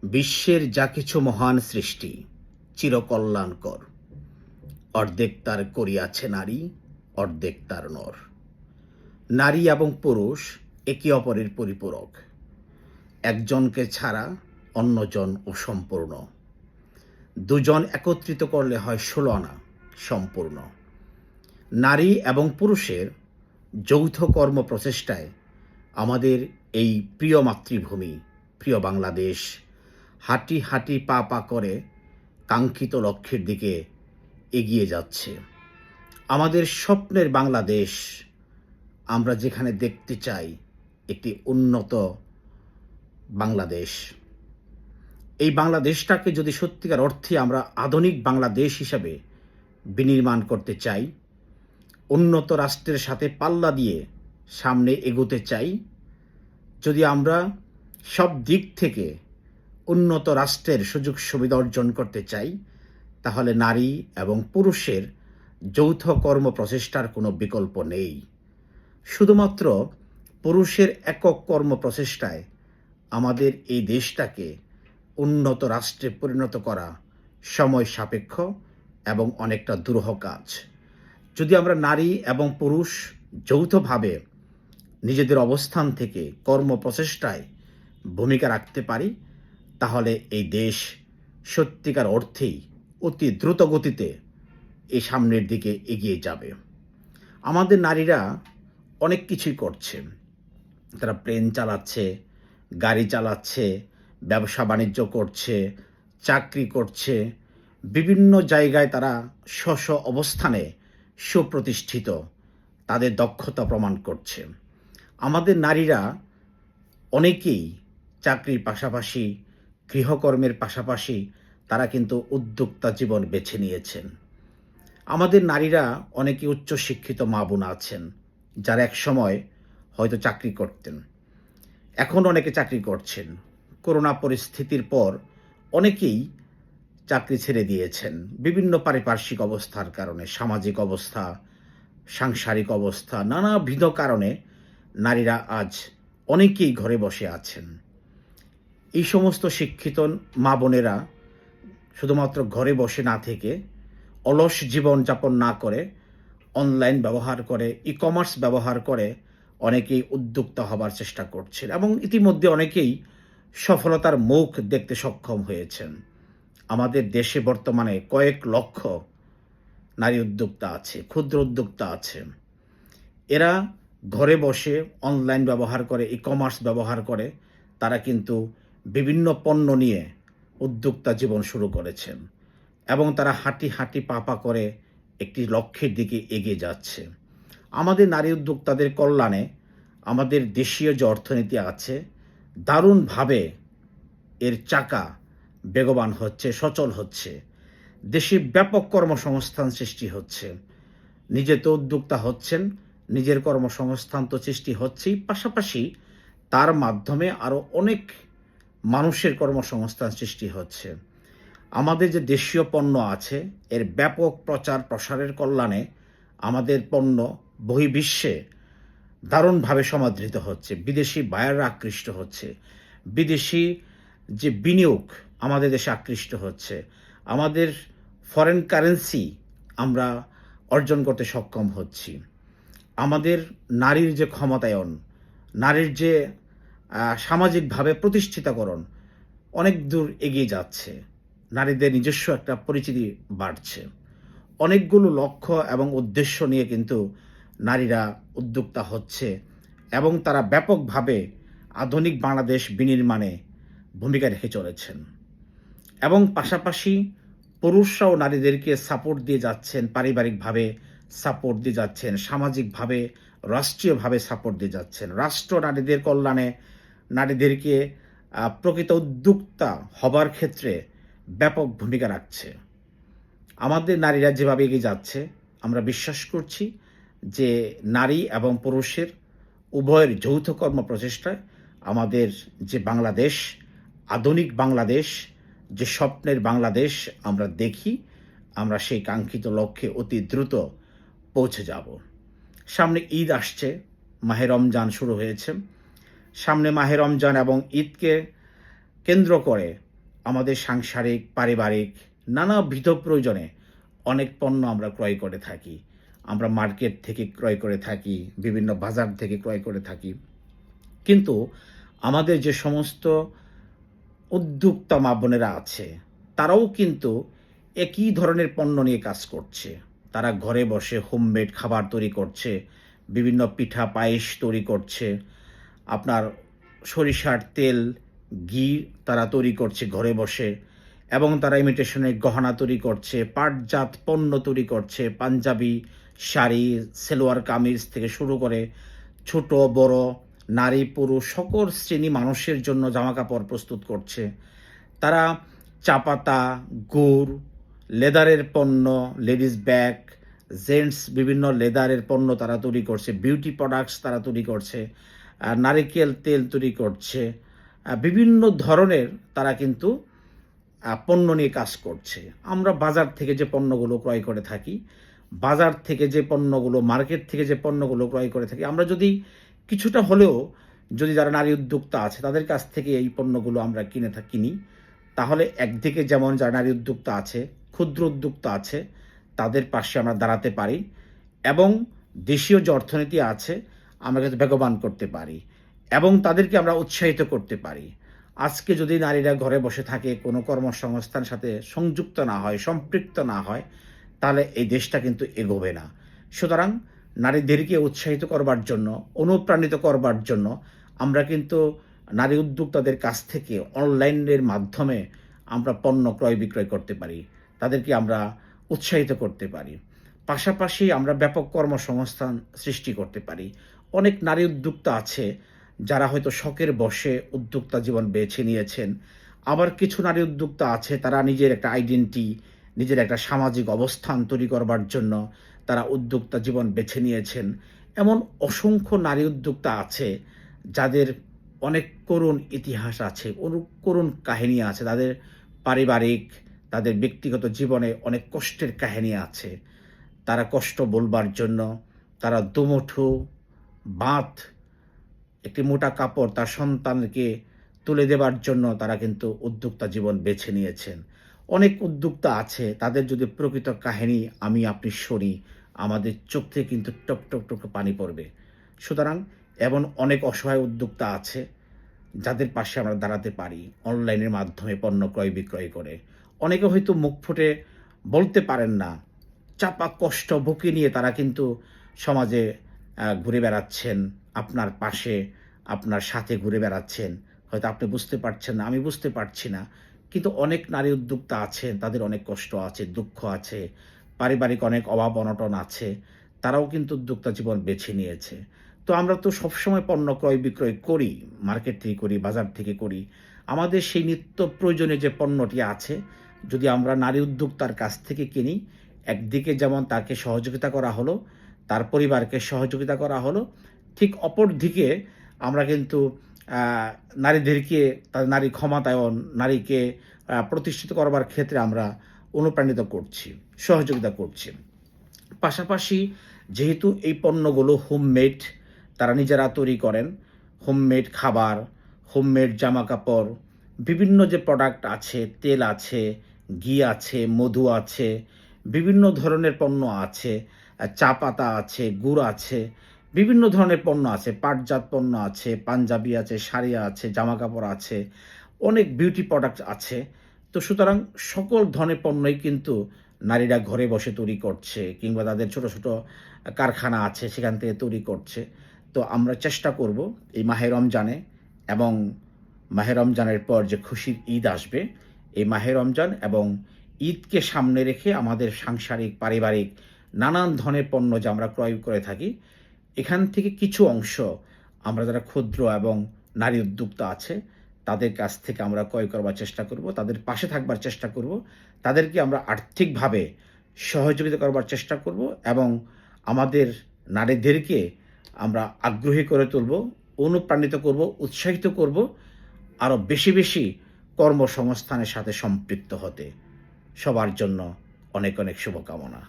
বিশ্বের যা কিছু মহান সৃষ্টি চিরকল্যাণকর। অর্ধেক তার করিয়াছে নারী, অর্ধেক তার নর। নারী এবং পুরুষ একে অপরের পরিপূরক। একজনকে ছাড়া অন্যজন অসম্পূর্ণ। দুজন একত্রিত করলে হয় 16 আনা সম্পূর্ণ। নারী এবং পুরুষের যৌথ কর্ম প্রচেষ্টায় আমাদের এই প্রিয় মাতৃভূমি, প্রিয় বাংলাদেশ হাঁটি হাঁটি পা পা করে কাঙ্ক্ষিত লক্ষ্যের দিকে এগিয়ে যাচ্ছে। আমাদের স্বপ্নের বাংলাদেশ আমরা যেখানে দেখতে চাই একটি উন্নত বাংলাদেশ। এই বাংলাদেশটাকে যদি সত্যিকার অর্থে আমরা আধুনিক বাংলাদেশ হিসাবে বিনির্মাণ করতে চাই, উন্নত রাষ্ট্রের সাথে পাল্লা দিয়ে সামনে এগোতে চাই, যদি আমরা সব দিক থেকে উন্নত রাষ্ট্রের সুযোগ সুবিধা অর্জন করতে চাই, তাহলে নারী এবং পুরুষের যৌথ কর্ম প্রচেষ্টার কোনো বিকল্প নেই। শুধুমাত্র পুরুষের একক কর্ম প্রচেষ্টায় আমাদের এই দেশটাকে উন্নত রাষ্ট্রে পরিণত করা সময় সাপেক্ষ এবং অনেকটা দুরূহ কাজ। যদি আমরা নারী এবং পুরুষ যৌথভাবে নিজেদের অবস্থান থেকে কর্ম প্রচেষ্টায় ভূমিকা রাখতে পারি, তাহলে এই দেশ সত্যিকার অর্থেই অতি দ্রুত গতিতে এই সামনের দিকে এগিয়ে যাবে। আমাদের নারীরা অনেক কিছুই করছে। তারা প্লেন চালাচ্ছে, গাড়ি চালাচ্ছে, ব্যবসা বাণিজ্য করছে, চাকরি করছে, বিভিন্ন জায়গায় তারা স্ব অবস্থানে সুপ্রতিষ্ঠিত, তাদের দক্ষতা প্রমাণ করছে। আমাদের নারীরা অনেকেই চাকরির পাশাপাশি, গৃহকর্মের পাশাপাশি তারা কিন্তু উদ্যোক্তা জীবন বেছে নিয়েছেন। আমাদের নারীরা অনেকে উচ্চশিক্ষিত মা বোন আছেন, যারা এক সময় হয়তো চাকরি করতেন, এখন অনেকে চাকরি করছেন। করোনা পরিস্থিতির পর অনেকেই চাকরি ছেড়ে দিয়েছেন বিভিন্ন পারিপার্শ্বিক অবস্থার কারণে, সামাজিক অবস্থা, সাংসারিক অবস্থা, নানাবিধ কারণে নারীরা আজ অনেকেই ঘরে বসে আছেন। এই সমস্ত শিক্ষিত মা বোনেরা শুধুমাত্র ঘরে বসে না থেকে, অলস জীবনযাপন না করে, অনলাইন ব্যবহার করে, ই কমার্স ব্যবহার করে অনেকেই উদ্যোক্তা হবার চেষ্টা করছেন এবং ইতিমধ্যে অনেকেই সফলতার মুখ দেখতে সক্ষম হয়েছেন। আমাদের দেশে বর্তমানে কয়েক লক্ষ নারী উদ্যোক্তা আছে, ক্ষুদ্র উদ্যোক্তা আছে। এরা ঘরে বসে অনলাইন ব্যবহার করে, ই কমার্স ব্যবহার করে তারা কিন্তু বিভিন্ন পণ্য নিয়ে উদ্যোক্তা জীবন শুরু করেছেন এবং তারা হাঁটি হাঁটি পা পা করে একটি লক্ষ্যের দিকে এগিয়ে যাচ্ছে। আমাদের নারী উদ্যোক্তাদের কল্যাণে আমাদের দেশীয় যে অর্থনীতি আছে দারুণভাবে এর চাকা বেগবান হচ্ছে, সচল হচ্ছে। দেশে ব্যাপক কর্মসংস্থান সৃষ্টি হচ্ছে। নিজে তো উদ্যোক্তা হচ্ছেন, নিজের কর্মসংস্থান তো সৃষ্টি হচ্ছেই, পাশাপাশি তার মাধ্যমে আরও অনেক মানুষের কর্মসংস্থান সৃষ্টি হচ্ছে। আমাদের যে দেশীয় পণ্য আছে এর ব্যাপক প্রচার প্রসারের কল্যাণে আমাদের পণ্য বহির্বিশ্বে দারুণভাবে সমাদৃত হচ্ছে, বিদেশি বায়াররা আকৃষ্ট হচ্ছে, বিদেশি যে বিনিয়োগ আমাদের দেশে আকৃষ্ট হচ্ছে, আমাদের ফরেন কারেন্সি আমরা অর্জন করতে সক্ষম হচ্ছি। আমাদের নারীর যে ক্ষমতায়ন, নারীর যে সামাজিকভাবে প্রতিষ্ঠিতকরণ অনেক দূর এগিয়ে যাচ্ছে। নারীদের নিজস্ব একটা পরিচিতি বাড়ছে। অনেকগুলো লক্ষ্য এবং উদ্দেশ্য নিয়ে কিন্তু নারীরা উদ্যোক্তা হচ্ছে এবং তারা ব্যাপকভাবে আধুনিক বাংলাদেশ বিনির্মাণে ভূমিকা রেখে চলেছেন এবং পাশাপাশি পুরুষরাও নারীদেরকে সাপোর্ট দিয়ে যাচ্ছেন, পারিবারিকভাবে সাপোর্ট দিয়ে যাচ্ছেন, সামাজিকভাবে, রাষ্ট্রীয়ভাবে সাপোর্ট দিয়ে যাচ্ছেন। রাষ্ট্র নারীদের কল্যাণে, নারীদেরকে প্রকৃত উদ্যোক্তা হবার ক্ষেত্রে ব্যাপক ভূমিকা রাখছে। আমাদের নারীরা যেভাবে এগিয়ে যাচ্ছে আমরা বিশ্বাস করছি যে নারী এবং পুরুষের উভয়ের যৌথ কর্ম প্রচেষ্টায় আমাদের যে বাংলাদেশ, আধুনিক বাংলাদেশ, যে স্বপ্নের বাংলাদেশ আমরা দেখি, আমরা সেই কাঙ্ক্ষিত লক্ষ্যে অতি দ্রুত পৌঁছে যাব। সামনে ঈদ আসছে, মাহে রমজান শুরু হয়েছে। সামনে মাহে রমজান এবং ঈদকে কেন্দ্র করে আমাদের সাংসারিক পারিবারিক নানাবিধ প্রয়োজনে অনেক পণ্য আমরা ক্রয় করে থাকি। আমরা মার্কেট থেকে ক্রয় করে থাকি, বিভিন্ন বাজার থেকে ক্রয় করে থাকি। কিন্তু আমাদের যে সমস্ত উদ্যোক্তা মা বোনেরা আছে, তারাও কিন্তু একই ধরনের পণ্য নিয়ে কাজ করছে। তারা ঘরে বসে হোমমেড খাবার তৈরি করছে, বিভিন্ন পিঠা পায়েস তৈরি করছে, আপনার সরিষার তেল, ঘি তারা তৈরি করছে ঘরে বসে, এবং তারা ইমিটেশনের গহনা তৈরি করছে, পাটজাত পণ্য তৈরি করছে, পাঞ্জাবি শাড়ি, সেলোয়ার কামিজ থেকে শুরু করে ছোট বড় নারী পুরুষ সকল শ্রেণী মানুষের জন্য জামাকাপড় প্রস্তুত করছে। তারা চা পাতা, গুড়, লেদারের পণ্য, লেডিস ব্যাগ, জেন্টস বিভিন্ন লেদারের পণ্য তারা তৈরি করছে, বিউটি প্রোডাক্টস তারা তৈরি করছে, নারিকেল তেল তৈরি করছে, বিভিন্ন ধরনের তারা কিন্তু পণ্য নিয়ে কাজ করছে। আমরা বাজার থেকে যে পণ্যগুলো ক্রয় করে থাকি, বাজার থেকে যে পণ্যগুলো, মার্কেট থেকে যে পণ্যগুলো ক্রয় করে থাকি, আমরা যদি কিছুটা হলেও যদি যারা নারী উদ্যোক্তা আছে তাদের কাছ থেকে এই পণ্যগুলো আমরা কিনি, তাহলে একদিকে যেমন যারা নারী উদ্যোক্তা আছে, ক্ষুদ্র উদ্যোক্তা আছে, তাদের পাশে আমরা দাঁড়াতে পারি, এবং দেশীয় যে অর্থনীতি আছে আমরা কিন্তু বেগবান করতে পারি, এবং তাদেরকে আমরা উৎসাহিত করতে পারি। আজকে যদি নারীরা ঘরে বসে থাকে, কোনো কর্মসংস্থানের সাথে সংযুক্ত না হয়, সম্পৃক্ত না হয়, তাহলে এই দেশটা কিন্তু এগোবে না। সুতরাং নারীদেরকে উৎসাহিত করবার জন্য, অনুপ্রাণিত করবার জন্য আমরা কিন্তু নারী উদ্যোক্তাদের কাছ থেকে অনলাইনের মাধ্যমে আমরা পণ্য ক্রয় বিক্রয় করতে পারি, তাদেরকে আমরা উৎসাহিত করতে পারি। পাশাপাশি আমরা ব্যাপক কর্মসংস্থান সৃষ্টি করতে পারি। অনেক নারী উদ্যোক্তা আছে যারা হয়তো শখের বশে উদ্যোক্তা জীবন বেছে নিয়েছেন, আবার কিছু নারী উদ্যোক্তা আছে তারা নিজের একটা আইডেন্টিটি, নিজের একটা সামাজিক অবস্থান তৈরি করবার জন্য তারা উদ্যোক্তা জীবন বেছে নিয়েছেন। এমন অসংখ্য নারী উদ্যোক্তা আছে যাদের অনেক করুণ ইতিহাস আছে, করুণ কাহিনী আছে, তাদের পারিবারিক, তাদের ব্যক্তিগত জীবনে অনেক কষ্টের কাহিনী আছে। তারা কষ্ট বলবার জন্য তারা দুমুঠো ভাত, একটি মোটা কাপড় তার সন্তানকে তুলে দেবার জন্য তারা কিন্তু উদ্যোক্তা জীবন বেছে নিয়েছেন। অনেক উদ্যোক্তা আছে, তাদের যদি প্রকৃত কাহিনী আমি আপনি শুনি, আমাদের চোখ থেকে কিন্তু টপ টপ টপ পানি পড়বে। সুতরাং এমন অনেক অসহায় উদ্যোক্তা আছে যাদের পাশে আমরা দাঁড়াতে পারি অনলাইনের মাধ্যমে পণ্য ক্রয় বিক্রয় করে। অনেকে হয়তো মুখ ফুটে বলতে পারেন না, চাপা কষ্ট বুকে নিয়ে তারা কিন্তু সমাজে ঘুরে বেড়াচ্ছেন, আপনার পাশে আপনার সাথে ঘুরে বেড়াচ্ছেন। হয়তো আপনি বুঝতে পারছেন না, আমি বুঝতে পারছি না, কিন্তু অনেক নারী উদ্যোক্তা আছেন, তাদের অনেক কষ্ট আছে, দুঃখ আছে, পারিবারিক অনেক অভাব অনটন আছে, তারাও কিন্তু উদ্যোক্তা জীবন বেছে নিয়েছে। তো আমরা তো সবসময় পণ্য ক্রয় বিক্রয় করি, মার্কেট থেকে করি, বাজার থেকে করি। আমাদের সেই নিত্য প্রয়োজনীয় যে পণ্যটি আছে, যদি আমরা নারী উদ্যোক্তার কাছ থেকে কিনি, একদিকে যেমন তাকে সহযোগিতা করা হলো, তার পরিবারকে সহযোগিতা করা হলো, ঠিক অপর দিকে আমরা কিন্তু নারীদেরকে, তার নারী ক্ষমতায়ন, নারীকে প্রতিষ্ঠিত করবার ক্ষেত্রে আমরা অনুপ্রাণিত করছি, সহযোগিতা করছি। পাশাপাশি যেহেতু এই পণ্যগুলো হোমমেড, তারা নিজেরা তৈরি করেন, হোমমেড খাবার, হোমমেড জামা কাপড়, বিভিন্ন যে প্রোডাক্ট আছে, তেল আছে, ঘি আছে, মধু আছে, বিভিন্ন ধরনের পণ্য আছে, চা পাতা আছে, গুড় আছে, বিভিন্ন ধরনের পণ্য আছে, পাটজাত পণ্য আছে, পাঞ্জাবি আছে, শাড়ি আছে, জামা কাপড় আছে, অনেক বিউটি প্রোডাক্ট আছে। তো সুতরাং সকল ধরনের পণ্যই কিন্তু নারীরা ঘরে বসে তৈরি করছে, কিংবা তাদের ছোট ছোট কারখানা আছে সেখান থেকে তৈরি করছে। তো আমরা চেষ্টা করব এই মাহে রমজানে, এবং মাহে রমজানের পর যে খুশির ঈদ আসবে, এই মাহে রমজান এবং ঈদকে সামনে রেখে আমাদের সাংসারিক পারিবারিক নানান ধরনের পণ্য যে আমরা ক্রয় করে থাকি, এখান থেকে কিছু অংশ আমরা যারা ক্ষুদ্র এবং নারী উদ্যোক্তা আছে তাদের কাছ থেকে আমরা ক্রয় করবার চেষ্টা করব, তাদের পাশে থাকবার চেষ্টা করব, তাদেরকে আমরা আর্থিকভাবে সহযোগিতা করবার চেষ্টা করব, এবং আমাদের নারীদেরকে আমরা আগ্রহী করে তুলব, অনুপ্রাণিত করব, উৎসাহিত করব আরও বেশি বেশি কর্মসংস্থানের সাথে সম্পৃক্ত হতে। সবার জন্য অনেক অনেক শুভকামনা।